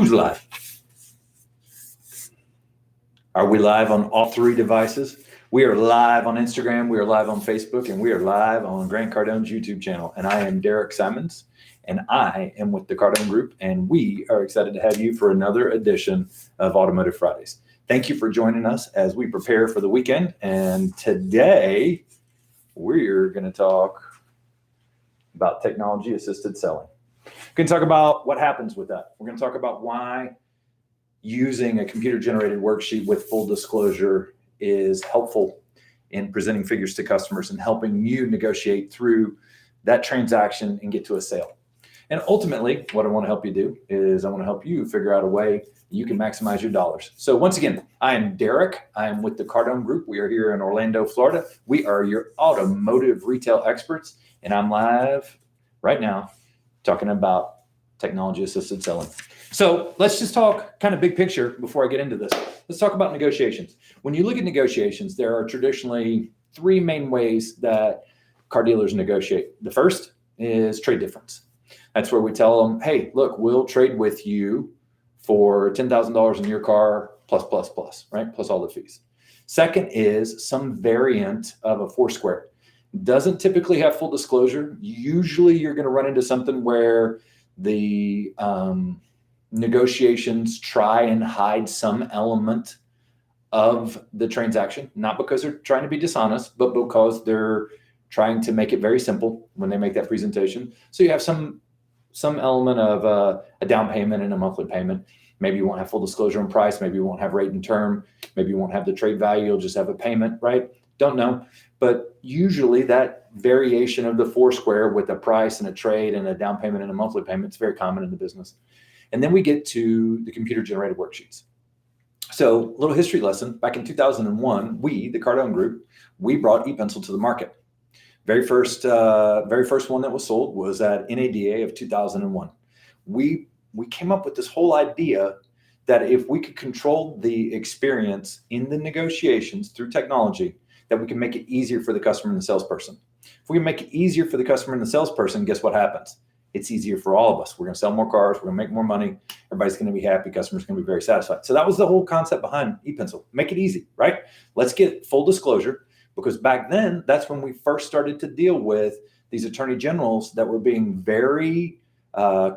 Who's live? Are we live on all three devices? We are live on Instagram, we are live on Facebook, and we are live on Grant Cardone's YouTube channel. And I am Derek Simons, and I am with the Cardone Group, and we are excited to have you for another edition of Automotive Fridays. Thank you for joining us as we prepare for the weekend. And today, we're going to talk about technology-assisted selling. We're going to talk about what happens with that. We're going to talk about why using a computer-generated worksheet with full disclosure is helpful in presenting figures to customers and helping you negotiate through that transaction and get to a sale. And ultimately, what I want to help you do is I want to help you figure out a way you can maximize your dollars. So once again, I am Derek. I am with the Cardone Group. We are here in Orlando, Florida. We are your automotive retail experts, and I'm live right now talking about technology-assisted selling. So let's just talk kind of big picture before I get into this. Let's talk about negotiations. When you look at negotiations, there are traditionally three main ways that car dealers negotiate. The first is trade difference. That's where we tell them, hey, look, we'll trade with you for $10,000 in your car plus, right? Plus all the fees. Second is some variant of a four-square. Doesn't typically have full disclosure. Usually you're going to run into something where the negotiations try and hide some element of the transaction, not because they're trying to be dishonest, but because they're trying to make it very simple when they make that presentation. So you have some element of a down payment and a monthly payment. Maybe you won't have full disclosure on price. Maybe you won't have rate and term. Maybe you won't have the trade value. You'll just have a payment, right? Don't know. But usually that variation of the four-square with a price and a trade and a down payment and a monthly payment is very common in the business. And then we get to the computer-generated worksheets. So a little history lesson. Back in 2001, we, the Cardone Group, we brought ePencil to the market. Very first one that was sold was at NADA of 2001. We came up with this whole idea that if we could control the experience in the negotiations through technology, that we can make it easier for the customer and the salesperson. If we can make it easier for the customer and the salesperson, guess what happens? It's easier for all of us. We're going to sell more cars. We're going to make more money. Everybody's going to be happy. Customers are going to be very satisfied. So that was the whole concept behind ePencil. Make it easy, right? Let's get full disclosure, because back then, that's when we first started to deal with these attorney generals that were being very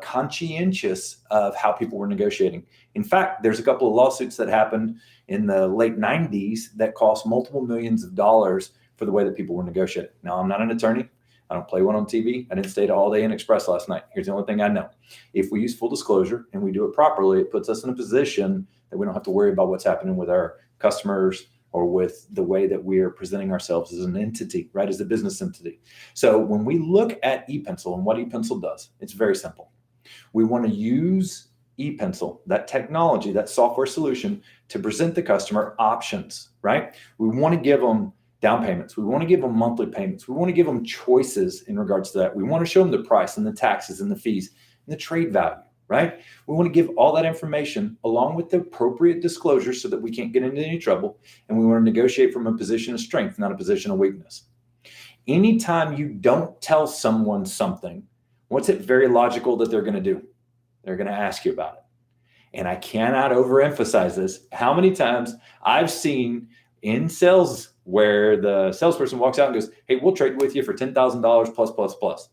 conscientious of how people were negotiating. In fact, there's a couple of lawsuits that happened in the late 90s that cost multiple millions of dollars for the way that people were negotiating. Now, I'm not an attorney. I don't play one on TV. I didn't stay to All Day and Express last night. Here's the only thing I know. If we use full disclosure and we do it properly, it puts us in a position that we don't have to worry about what's happening with our customers or with the way that we are presenting ourselves as an entity, right, as a business entity. So when we look at ePencil and what ePencil does, it's very simple. We want to use ePencil, that technology, that software solution, to present the customer options, right? We want to give them down payments. We want to give them monthly payments. We want to give them choices in regards to that. We want to show them the price and the taxes and the fees and the trade value, right? We want to give all that information along with the appropriate disclosure so that we can't get into any trouble. And we want to negotiate from a position of strength, not a position of weakness. Anytime you don't tell someone something, what's it very logical that they're going to do? They're going to ask you about it. And I cannot overemphasize this. How many times I've seen in sales where the salesperson walks out and goes, hey, we'll trade with you for $10,000 plus.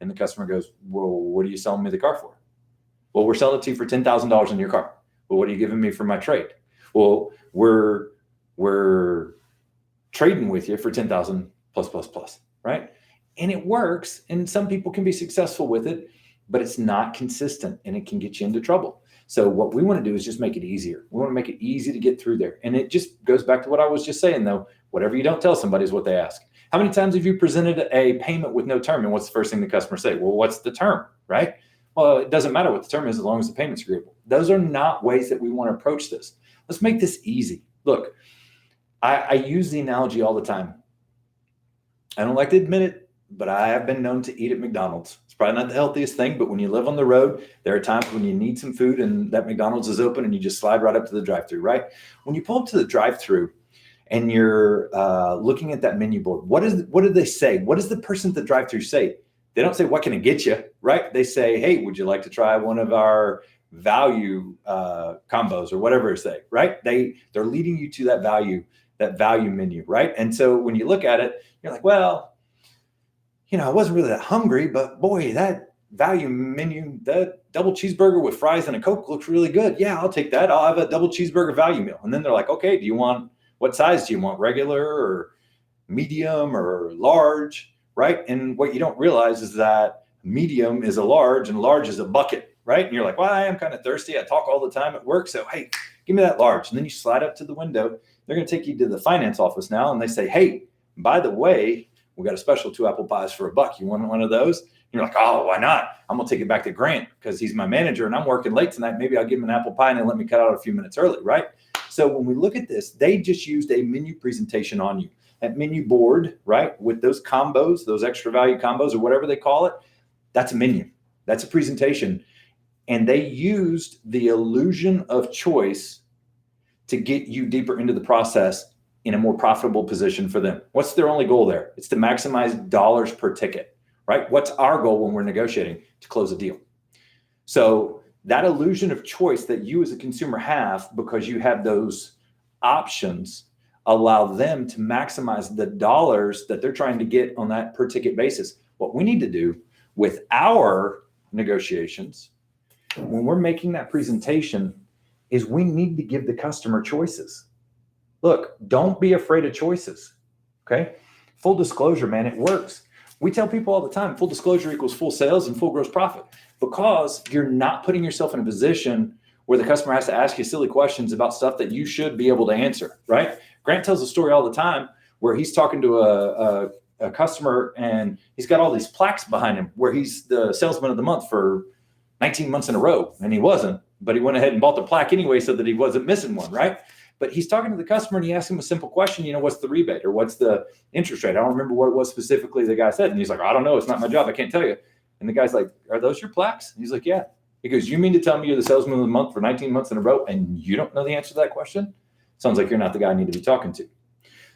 And the customer goes, well, what are you selling me the car for? Well, we're selling it to you for $10,000 in your car. Well, what are you giving me for my trade? Well, we're trading with you for $10,000 plus, right? And it works, and some people can be successful with it, but it's not consistent, and it can get you into trouble. So what we want to do is just make it easier. We want to make it easy to get through there. And it just goes back to what I was just saying, though. Whatever you don't tell somebody is what they ask. How many times have you presented a payment with no term, and what's the first thing the customer say? Well, what's the term, right? Well, it doesn't matter what the term is as long as the payment's agreeable. Those are not ways that we want to approach this. Let's make this easy. Look, I use the analogy all the time. I don't like to admit it, but I have been known to eat at McDonald's. It's probably not the healthiest thing, but when you live on the road, there are times when you need some food and that McDonald's is open and you just slide right up to the drive-thru, right? When you pull up to the drive-thru and you're looking at that menu board, what do they say? What does the person at the drive-thru say? They don't say, what can I get you, right? They say, hey, would you like to try one of our value combos or whatever it's say, right? They're leading you to that value menu, right? And so when you look at it, you're like, well, I wasn't really that hungry, but boy, that value menu, that double cheeseburger with fries and a Coke looks really good. Yeah, I'll take that. I'll have a double cheeseburger value meal. And then they're like, okay, what size do you want? Regular or medium or large, right? And what you don't realize is that medium is a large and large is a bucket, right? And you're like, well, I am kind of thirsty. I talk all the time at work. So, hey, give me that large. And then you slide up to the window. They're going to take you to the finance office now. And they say, hey, by the way, we got a special 2 apple pies for $1. You want one of those? And you're like, oh, why not? I'm going to take it back to Grant because he's my manager and I'm working late tonight. Maybe I'll give him an apple pie and he'll let me cut out a few minutes early, right? So when we look at this, they just used a menu presentation on you. That menu board, right, with those combos, those extra value combos or whatever they call it, that's a menu. That's a presentation. And they used the illusion of choice to get you deeper into the process in a more profitable position for them. What's their only goal there? It's to maximize dollars per ticket, right? What's our goal when we're negotiating? To close a deal. So that illusion of choice that you as a consumer have because you have those options allow them to maximize the dollars that they're trying to get on that per ticket basis. What we need to do with our negotiations when we're making that presentation is we need to give the customer choices. Look, don't be afraid of choices, okay? Full disclosure, man, it works. We tell people all the time, full disclosure equals full sales and full gross profit because you're not putting yourself in a position where the customer has to ask you silly questions about stuff that you should be able to answer, right? Grant tells a story all the time where he's talking to a customer and he's got all these plaques behind him where he's the salesman of the month for 19 months in a row. And he wasn't, but he went ahead and bought the plaque anyway so that he wasn't missing one, right? But he's talking to the customer and he asks him a simple question, what's the rebate or what's the interest rate? I don't remember what it was specifically the guy said. And he's like, I don't know. It's not my job. I can't tell you. And the guy's like, are those your plaques? And he's like, yeah. He goes, you mean to tell me you're the salesman of the month for 19 months in a row and you don't know the answer to that question? Sounds like you're not the guy I need to be talking to.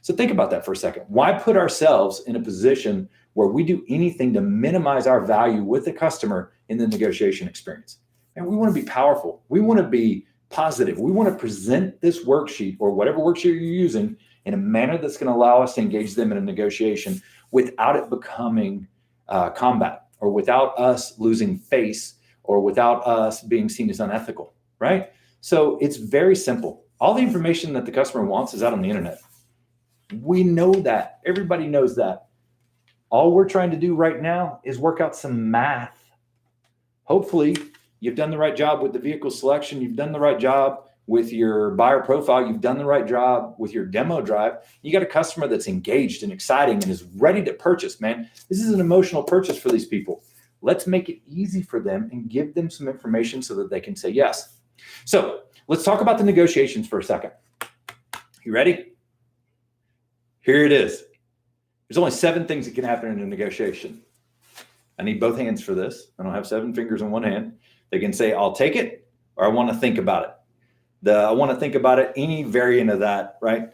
So think about that for a second. Why put ourselves in a position where we do anything to minimize our value with the customer in the negotiation experience? And we want to be powerful. We want to be positive. We want to present this worksheet or whatever worksheet you're using in a manner that's going to allow us to engage them in a negotiation without it becoming combat or without us losing face or without us being seen as unethical, right? So it's very simple. All the information that the customer wants is out on the internet. We know that. Everybody knows that. All we're trying to do right now is work out some math. Hopefully, you've done the right job with the vehicle selection. You've done the right job with your buyer profile. You've done the right job with your demo drive. You got a customer that's engaged and exciting and is ready to purchase, man. This is an emotional purchase for these people. Let's make it easy for them and give them some information so that they can say yes. So let's talk about the negotiations for a second. You ready? Here it is. There's only 7 things that can happen in a negotiation. I need both hands for this. I don't have 7 fingers in one hand. They can say, I'll take it, or I want to think about it. I want to think about it, any variant of that, right?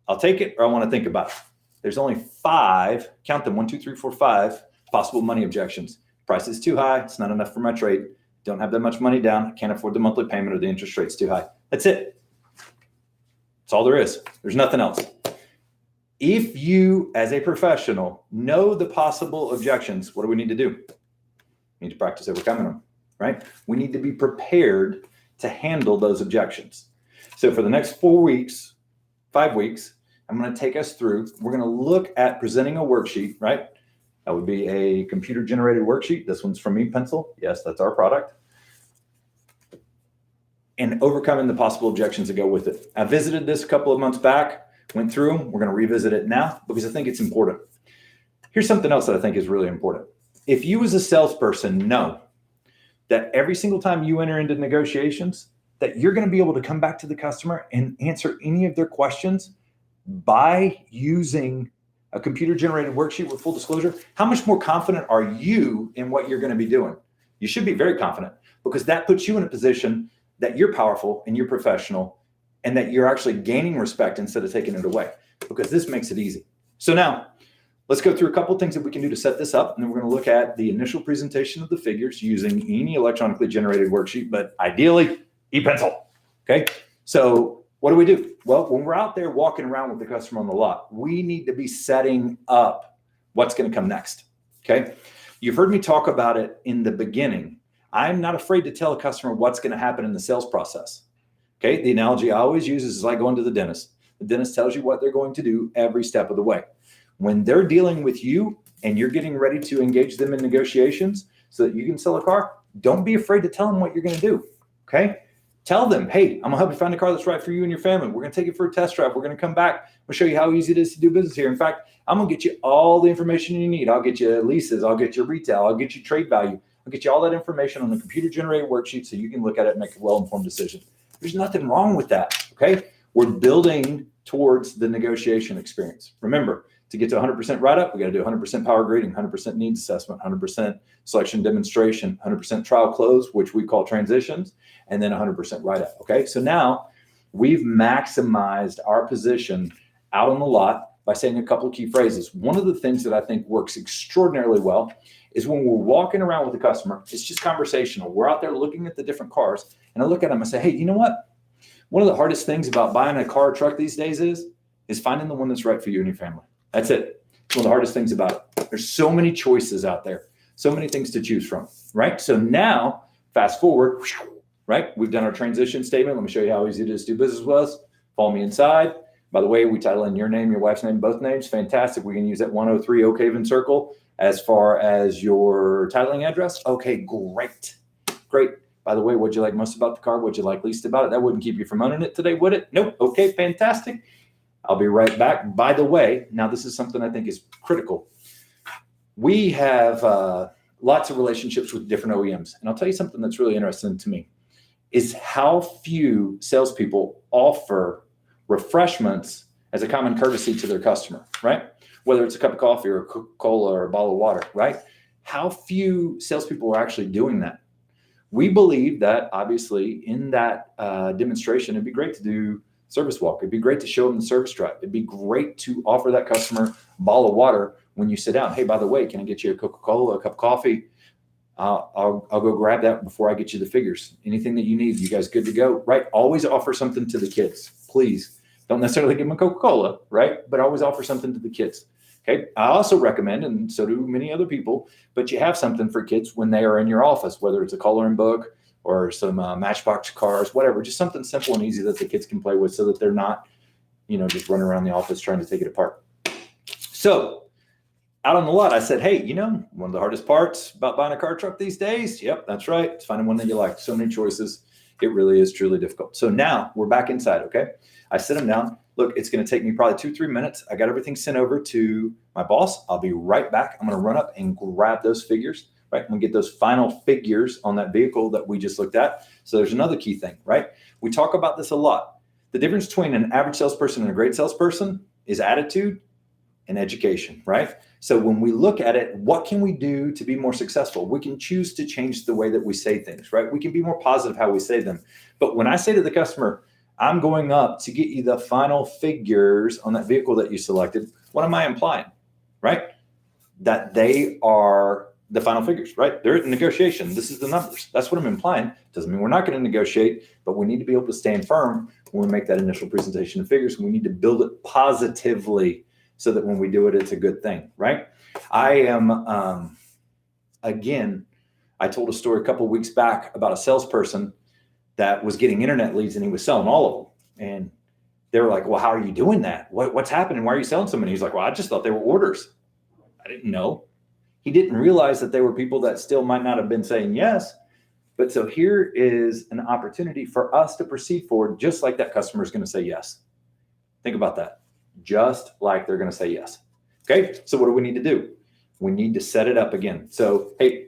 I'll take it, or I want to think about it. There's only 5, count them, 1, 2, 3, 4, 5 possible money objections. Price is too high. It's not enough for my trade. Don't have that much money down. I can't afford the monthly payment or the interest rate's too high. That's it. That's all there is. There's nothing else. If you, as a professional, know the possible objections, what do we need to do? We need to practice overcoming them, right? We need to be prepared to handle those objections. So for the next 4 weeks, 5 weeks, I'm going to take us through, we're going to look at presenting a worksheet, right? That would be a computer-generated worksheet. This one's from me, Pencil. Yes, that's our product. And overcoming the possible objections that go with it. I visited this a couple of months back, went through them. We're going to revisit it now because I think it's important. Here's something else that I think is really important. If you as a salesperson know that every single time you enter into negotiations, that you're going to be able to come back to the customer and answer any of their questions by using a computer-generated worksheet with full disclosure, how much more confident are you in what you're going to be doing? You should be very confident because that puts you in a position that you're powerful and you're professional and that you're actually gaining respect instead of taking it away because this makes it easy. So now let's go through a couple things that we can do to set this up. And then we're going to look at the initial presentation of the figures using any electronically generated worksheet, but ideally e-pencil. Okay. So what do? Well, when we're out there walking around with the customer on the lot, we need to be setting up what's going to come next. Okay. You've heard me talk about it in the beginning. I'm not afraid to tell a customer what's going to happen in the sales process. Okay. The analogy I always use is like going to the dentist. The dentist tells you what they're going to do every step of the way. When they're dealing with you and you're getting ready to engage them in negotiations so that you can sell a car, don't be afraid to tell them what you're going to do. Okay. Tell them, hey, I'm going to help you find a car that's right for you and your family. We're going to take it for a test drive. We're going to come back. We'll show you how easy it is to do business here. In fact, I'm going to get you all the information you need. I'll get you leases. I'll get you retail. I'll get you trade value. I'll get you all that information on the computer-generated worksheet so you can look at it and make a well-informed decision. There's nothing wrong with that, okay? We're building towards the negotiation experience. Remember, to get to 100% write-up, we got to do 100% power grading, 100% needs assessment, 100% selection demonstration, 100% trial close, which we call transitions, and then 100% write-up, okay? So now we've maximized our position out on the lot by saying a couple of key phrases. One of the things that I think works extraordinarily well is when we're walking around with the customer, it's just conversational. We're out there looking at the different cars, and I look at them and say, hey, you know what? One of the hardest things about buying a car or truck these days is finding the one that's right for you and your family. That's it. It's one of the hardest things about it. There's so many choices out there, so many things to choose from, right? So now, fast forward, right? We've done our transition statement. Let me show you how easy it is to do business with us. Follow me inside. By the way, we title in your name, your wife's name, both names. Fantastic. We can use that 103 Oak Haven Circle as far as your titling address. Okay, great. Great. By the way, what'd you like most about the car? What'd you like least about it? That wouldn't keep you from owning it today, would it? Nope. Okay, fantastic. I'll be right back. By the way, now this is something I think is critical. We have lots of relationships with different OEMs. And I'll tell you something that's really interesting to me is how few salespeople offer refreshments as a common courtesy to their customer, right? Whether it's a cup of coffee or a Coca-Cola or a bottle of water, right? How few salespeople are actually doing that. We believe that obviously in that demonstration, it'd be great to do service walk. It'd be great to show them the service drive. It'd be great to offer that customer a bottle of water when you sit down. Hey, by the way, can I get you a Coca-Cola, a cup of coffee? I'll go grab that before I get you the figures. Anything that you need, you guys good to go, right? Always offer something to the kids, please. Don't necessarily give them a Coca-Cola, right? But always offer something to the kids. Okay. I also recommend, and so do many other people, but you have something for kids when they are in your office, whether it's a coloring book or some Matchbox cars, whatever, just something simple and easy that the kids can play with so that they're not, just running around the office trying to take it apart. So out on the lot, I said, hey, one of the hardest parts about buying a car or truck these days, yep, that's right. It's finding one that you like. So many choices. It really is truly difficult. So now we're back inside. Okay. I sit them down. Look, it's going to take me probably 2-3 minutes. I got everything sent over to my boss. I'll be right back. I'm going to run up and grab those figures, right? I'm going to get those final figures on that vehicle that we just looked at. So there's another key thing, right? We talk about this a lot. The difference between an average salesperson and a great salesperson is attitude and education, right? So when we look at it, what can we do to be more successful? We can choose to change the way that we say things, right? We can be more positive how we say them. But when I say to the customer, I'm going up to get you the final figures on that vehicle that you selected, what am I implying, right? That they are the final figures, right? They're in negotiation. This is the numbers. That's what I'm implying. Doesn't mean we're not going to negotiate, but we need to be able to stand firm when we make that initial presentation of figures. We need to build it positively so that when we do it, it's a good thing, right? I am, again, I told a story a couple of weeks back about a salesperson that was getting internet leads and he was selling all of them. And they were like, well, how are you doing that? What's happening? Why are you selling so many? He's like, well, I just thought they were orders. I didn't know. He didn't realize that they were people that still might not have been saying yes. But so here is an opportunity for us to proceed forward just like that customer is going to say yes. Think about that. Just like they're going to say yes. Okay. So what do we need to do? We need to set it up again. So, hey,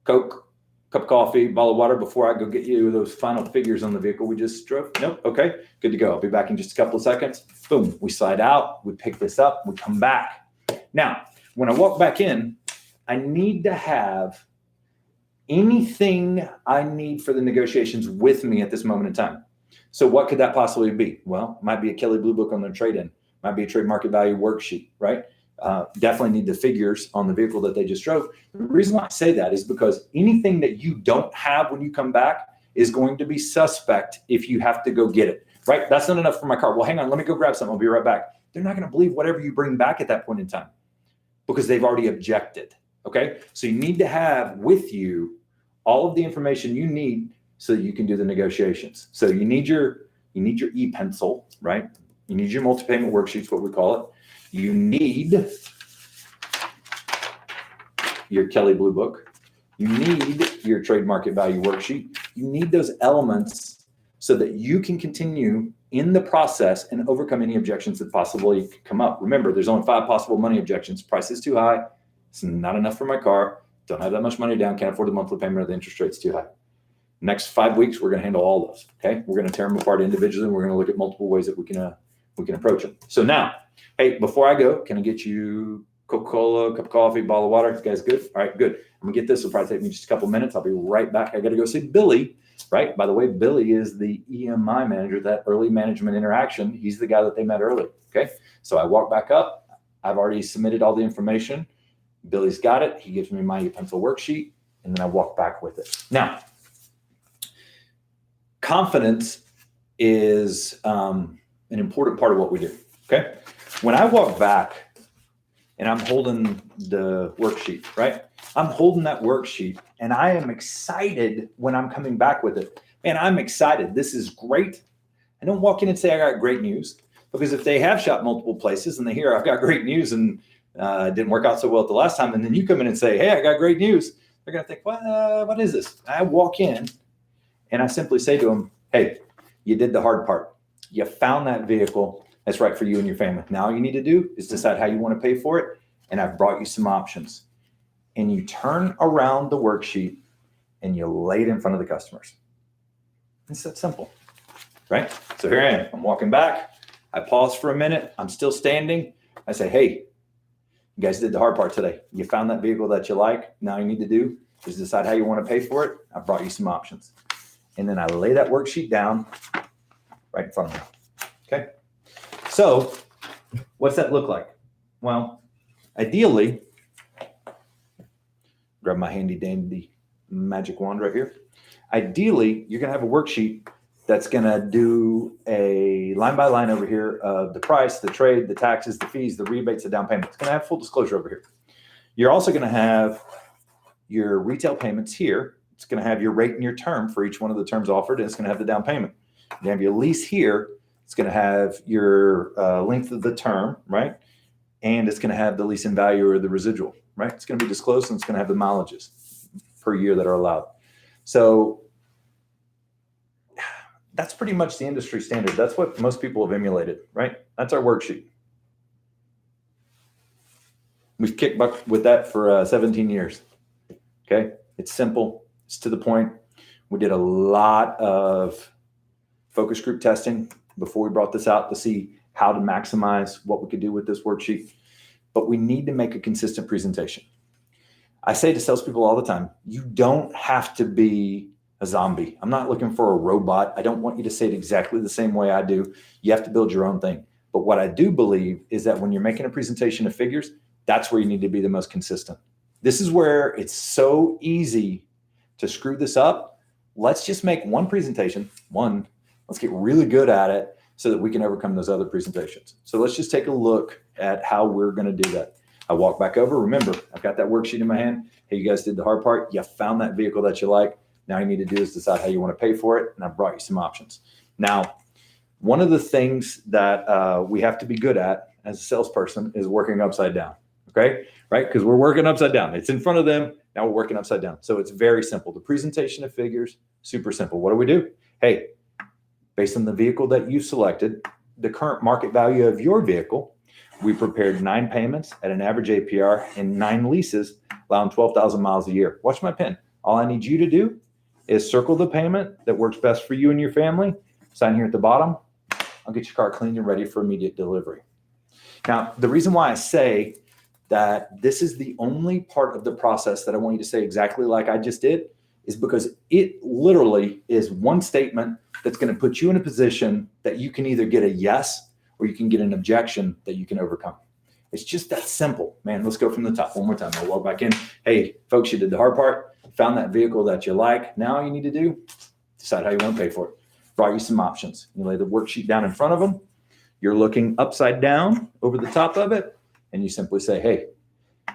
Coke, cup of coffee, bottle of water before I go get you those final figures on the vehicle we just drove. Nope. Okay. Good to go. I'll be back in just a couple of seconds. Boom. We slide out. We pick this up. We come back. Now, when I walk back in, I need to have anything I need for the negotiations with me at this moment in time. So what could that possibly be? Well, it might be a Kelley Blue Book on their trade-in. Might be a trade market value worksheet, right? definitely need the figures on the vehicle that they just drove. The reason why I say that is because anything that you don't have when you come back is going to be suspect if you have to go get it, right? That's not enough for my car. Well, hang on, let me go grab something. I'll be right back. They're not going to believe whatever you bring back at that point in time because they've already objected, okay? So you need to have with you all of the information you need so that you can do the negotiations. So you need your e-pencil, right? You need your multi-payment worksheets, what we call it. You need your Kelly Blue Book. You need your trade market value worksheet. You need those elements so that you can continue in the process and overcome any objections that possibly come up. Remember, there's only 5 possible money objections. Price is too high. It's not enough for my car. Don't have that much money down. Can't afford the monthly payment, or the interest rate's too high. Next 5 weeks, we're going to handle all those. Okay, we're going to tear them apart individually, and we're going to look at multiple ways that we can approach them. So now, hey, before I go, can I get you Coca-Cola, cup of coffee, bottle of water? You guys good? All right, good. I'm gonna get this. It'll probably take me just a couple minutes. I'll be right back. I got to go see Billy. Right. By the way, Billy is the EMI manager, that early management interaction. He's the guy that they met early. Okay. So I walk back up. I've already submitted all the information. Billy's got it. He gives me my pencil worksheet, and then I walk back with it. Now, confidence is an important part of what we do. Okay. When I walk back and I'm holding the worksheet, right? I'm holding that worksheet and I am excited when I'm coming back with it. Man, I'm excited. This is great. I don't walk in and say I got great news, because if they have shopped multiple places and they hear I've got great news and it didn't work out so well at the last time, and then you come in and say, hey, I got great news, they're going to think, what is this? I walk in and I simply say to them, hey, you did the hard part. You found that vehicle that's right for you and your family. Now all you need to do is decide how you want to pay for it. And I've brought you some options. And you turn around the worksheet and you lay it in front of the customers. It's that simple, right? So here I am. I'm walking back. I pause for a minute. I'm still standing. I say, hey, you guys did the hard part today. You found that vehicle that you like. Now all you need to do is decide how you want to pay for it. I brought you some options. And then I lay that worksheet down right in front of me. Okay. So what's that look like? Well, ideally, grab my handy dandy magic wand right here. Ideally, you're going to have a worksheet that's going to do a line by line over here of the price, the trade, the taxes, the fees, the rebates, the down payment. It's going to have full disclosure over here. You're also going to have your retail payments here. It's going to have your rate and your term for each one of the terms offered, and it's going to have the down payment. You have your lease here. It's going to have your length of the term, right? And it's going to have the lease in value or the residual, right? It's going to be disclosed, and it's going to have the mileages per year that are allowed. So that's pretty much the industry standard. That's what most people have emulated, right? That's our worksheet. We've kicked butt with that for 17 years. Okay. It's simple. It's to the point. We did a lot of focus group testing before we brought this out to see how to maximize what we could do with this worksheet. But we need to make a consistent presentation. I say to salespeople all the time, you don't have to be a zombie. I'm not looking for a robot. I don't want you to say it exactly the same way I do. You have to build your own thing. But what I do believe is that when you're making a presentation of figures, that's where you need to be the most consistent. This is where it's so easy to screw this up. Let's just make one presentation, let's get really good at it so that we can overcome those other presentations. So let's just take a look at how we're going to do that. I walk back over. Remember, I've got that worksheet in my hand. Hey, you guys did the hard part. You found that vehicle that you like. Now you need to do is decide how you want to pay for it. And I brought you some options. Now, one of the things that we have to be good at as a salesperson is working upside down. Okay, right? Because we're working upside down. It's in front of them. Now we're working upside down. So it's very simple. The presentation of figures, super simple. What do? Hey, based on the vehicle that you selected, the current market value of your vehicle, we prepared 9 payments at an average APR and 9 leases, allowing 12,000 miles a year. Watch my pen. All I need you to do is circle the payment that works best for you and your family. Sign here at the bottom. I'll get your car cleaned and ready for immediate delivery. Now, the reason why I say that this is the only part of the process that I want you to say exactly like I just did is because it literally is one statement that's going to put you in a position that you can either get a yes or you can get an objection that you can overcome. It's just that simple, man. Let's go from the top one more time. I'll walk back in. Hey, folks, you did the hard part. Found that vehicle that you like. Now all you need to do, decide how you want to pay for it. Brought you some options. You lay the worksheet down in front of them. You're looking upside down over the top of it. And you simply say, hey,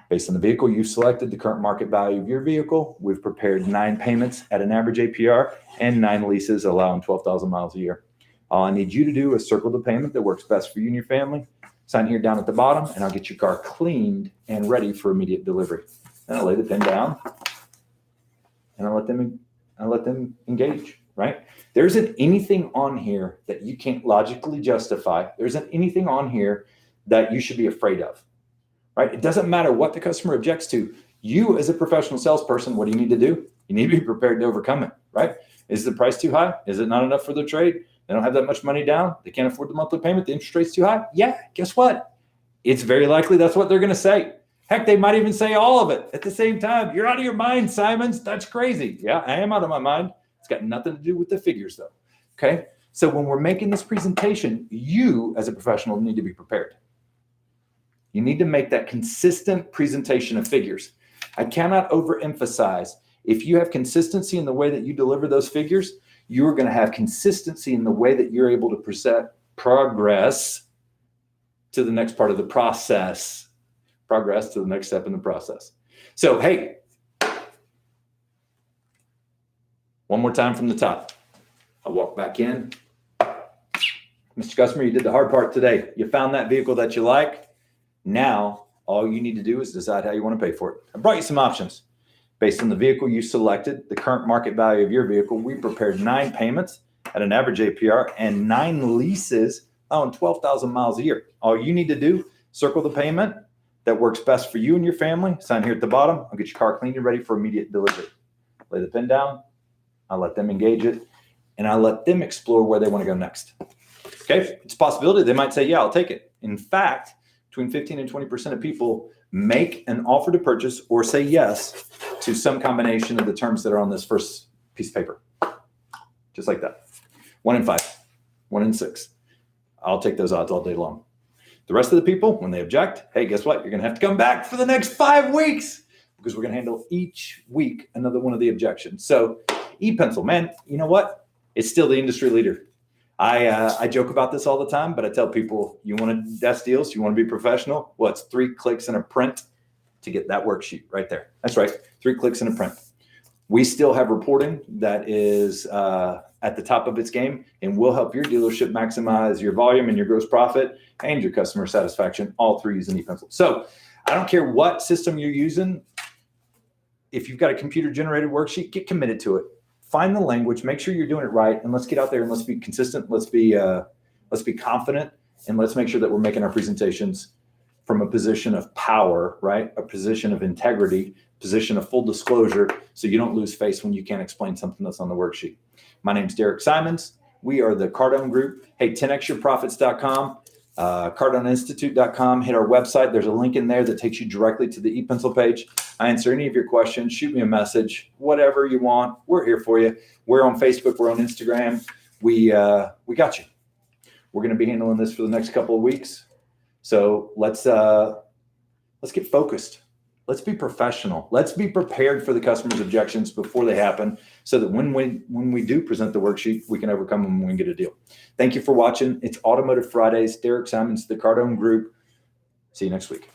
based on the vehicle you selected, the current market value of your vehicle, we've prepared 9 payments at an average APR and 9 leases allowing 12,000 miles a year. All I need you to do is circle the payment that works best for you and your family. Sign here down at the bottom, and I'll get your car cleaned and ready for immediate delivery. Then I'll lay the pen down, and I'll let them engage, right? There isn't anything on here that you can't logically justify. There isn't anything on here that you should be afraid of, right? It doesn't matter what the customer objects to. You, as a professional salesperson, what do you need to do? You need to be prepared to overcome it, right? Is the price too high? Is it not enough for the trade? They don't have that much money down. They can't afford the monthly payment. The interest rate's too high. Yeah, guess what? It's very likely that's what they're going to say. Heck, they might even say all of it at the same time. You're out of your mind, Simons. That's crazy. Yeah, I am out of my mind. It's got nothing to do with the figures, though. Okay? So when we're making this presentation, you, as a professional, need to be prepared. You need to make that consistent presentation of figures. I cannot overemphasize, if you have consistency in the way that you deliver those figures, you're going to have consistency in the way that you're able to present progress to the next part of the process. Progress to the next step in the process. So, hey, one more time from the top. I'll walk back in. Mr. Customer, you did the hard part today. You found that vehicle that you like. Now, all you need to do is decide how you want to pay for it. I brought you some options. Based on the vehicle you selected, the current market value of your vehicle, we prepared 9 payments at an average APR and 9 leases on 12,000 miles a year. All you need to do, circle the payment that works best for you and your family. Sign here at the bottom. I'll get your car cleaned and ready for immediate delivery. Lay the pen down. I'll let them engage it, and I'll let them explore where they want to go next. Okay? It's a possibility. They might say, yeah, I'll take it. In fact, between 15 and 20% of people make an offer to purchase or say yes to some combination of the terms that are on this first piece of paper. Just like that. 1 in 5, 1 in 6. I'll take those odds all day long. The rest of the people, when they object, hey, guess what? You're going to have to come back for the next 5 weeks because we're going to handle each week another one of the objections. So ePencil, man, you know what? It's still the industry leader. I joke about this all the time, but I tell people, you want to desk deals, you want to be professional? Well, it's 3 clicks and a print to get that worksheet right there. That's right, 3 clicks and a print. We still have reporting that is at the top of its game, and we'll help your dealership maximize your volume and your gross profit and your customer satisfaction, all through using ePencil. So I don't care what system you're using. If you've got a computer-generated worksheet, get committed to it. Find the language, make sure you're doing it right, and let's get out there and let's be consistent. Let's be confident, and let's make sure that we're making our presentations from a position of power, right? A position of integrity, position of full disclosure, so you don't lose face when you can't explain something that's on the worksheet. My name's Derek Simons. We are the Cardone Group. Hey, 10xyourprofits.com, CardoneInstitute.com. Hit our website. There's a link in there that takes you directly to the ePencil page. I answer any of your questions. Shoot me a message, whatever you want. We're here for you. We're on Facebook. We're on Instagram. We got you. We're going to be handling this for the next couple of weeks. So let's get focused. Let's be professional. Let's be prepared for the customer's objections before they happen, so that when we do present the worksheet, we can overcome them and we can get a deal. Thank you for watching. It's Automotive Fridays. Derek Simons, the Cardone Group. See you next week.